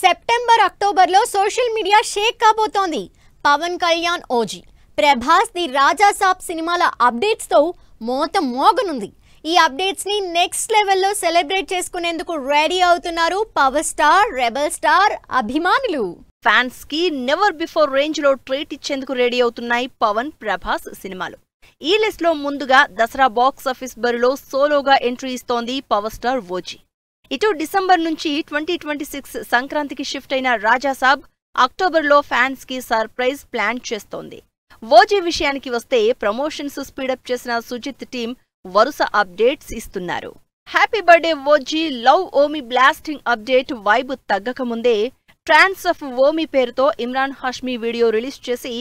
September అక్టోబర్లో social media Sheikh కాబోతోంది. Pawan Kalyan OG, Prabhas the రాజా సాబ్ సినిమాల అప్డేట్స్ తో మోగనుంది. ఈ అప్డేట్స్ ని నెక్స్ట్ లెవెల్లో సెలబ్రేట్ చేసుకునేందుకు రెడీ అవుతున్నారు పవర్ స్టార్, రెబల్ స్టార్ అభిమానులు. ఫ్యాన్స్ కి నెవర్ బిఫోర్ రేంజ్ లో ట్రీట్ ఇచ్చేందుకు రెడీ అవుతున్నాయి పవన్, ప్రభాస్ సినిమాలు. ఈ లిస్ట్ లో ముందుగా దసరా బాక్స్ ఆఫీస్ బరిలో సోలోగా ఎంట్రీ ఇస్తోంది పవర్ స్టార్ ఓజీ. ఇటు డిసెంబర్ నుంచి 2026 సంక్రాంతికి షిఫ్ట్ అయిన రాజాసాబ్ అక్టోబర్లో ఫ్యాన్స్ కి సర్ప్రైజ్ ప్లాన్ చేస్తోంది. ఓజీ విషయానికి వస్తే ప్రమోషన్స్ స్పీడప్ చేసిన సుజిత్ టీం వరుస అప్డేట్స్ ఇస్తున్నారు. Happy birthday OG, love Omi blasting update vibe తగ్గకముందే ట్రాన్స్ ఆఫ్ ఓమి పేరుతో ఇమ్రాన్ హాష్మీ వీడియో రిలీజ్ చేసి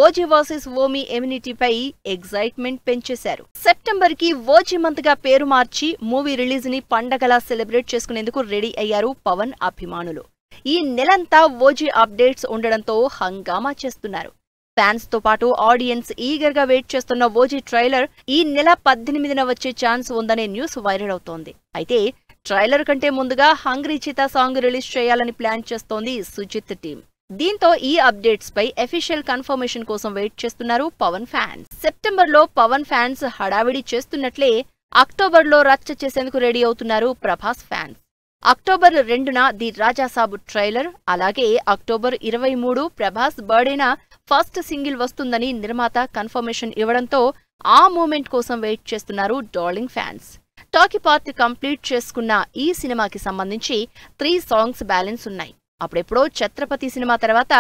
ఓజీ వర్సెస్ ఓమి ఎమ్యూనిటీపై ఎగ్జైట్మెంట్ పెంచేశారు. సెప్టెంబర్ కి ఓజీ మంత్ గా పేరు మార్చి మూవీ రిలీజ్ ని పండగలా సెలబ్రేట్ చేసుకునేందుకు రెడీ అయ్యారు పవన్ అభిమానులు. ఈ నెలంతా ఓజీ అప్డేట్స్ ఉండడంతో హంగామా చేస్తున్నారు. ఫ్యాన్స్ తో పాటు ఆడియన్స్ ఈగర్ గా వెయిట్ చేస్తున్న ఓజీ ట్రైలర్ ఈ నెల 18న వచ్చే ఛాన్స్ ఉందనే న్యూస్ వైరల్ అవుతోంది. అయితే ట్రైలర్ కంటే ముందుగా హంగ్రీ చీతా సాంగ్ రిలీజ్ చేయాలని ప్లాన్ చేస్తోంది సుజిత్ టీం. దీంతో ఈ అప్డేట్స్ పై అఫీషియల్ కన్ఫర్మేషన్ కోసం వెయిట్ చేస్తున్నారు పవన్ ఫ్యాన్స్. సెప్టెంబర్ లో పవన్ ఫ్యాన్స్ హడావిడి చేస్తున్నట్లే అక్టోబర్లో రచ్చ చేసేందుకు రెడీ అవుతున్నారు ప్రభాస్ ఫ్యాన్స్. అక్టోబర్ 2న ది రాజాసాబ్ ట్రైలర్, అలాగే అక్టోబర్ 23 ప్రభాస్ బర్త్డేన ఫస్ట్ సింగిల్ వస్తుందని నిర్మాత కన్ఫర్మేషన్ ఇవ్వడంతో ఆ మూమెంట్ కోసం వెయిట్ చేస్తున్నారు darling fans. Talkie part complete చేసుకున్న ఈ సినిమాకి సంబంధించి 3 సాంగ్స్ బ్యాలెన్స్ ఉన్నాయి. అప్పుడెప్పుడో ఛత్రపతి సినిమా తర్వాత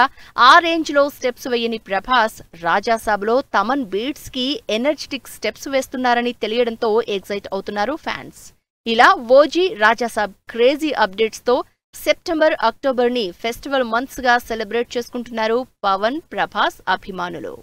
ఆ రేంజ్ లో స్టెప్స్ వేయని ప్రభాస్ రాజాసాబ్లో తమన్ బీట్స్ కి ఎనర్జెటిక్ స్టెప్స్ వేస్తున్నారని తెలియడంతో ఎగ్జైట్ అవుతున్నారు ఫ్యాన్స్. ఇలా ఓజీ, రాజాసాబ్ క్రేజీ అప్డేట్స్ తో సెప్టెంబర్, అక్టోబర్ ని ఫెస్టివల్ మంత్స్ గా సెలబ్రేట్ చేసుకుంటున్నారు పవన్, ప్రభాస్ అభిమానులు.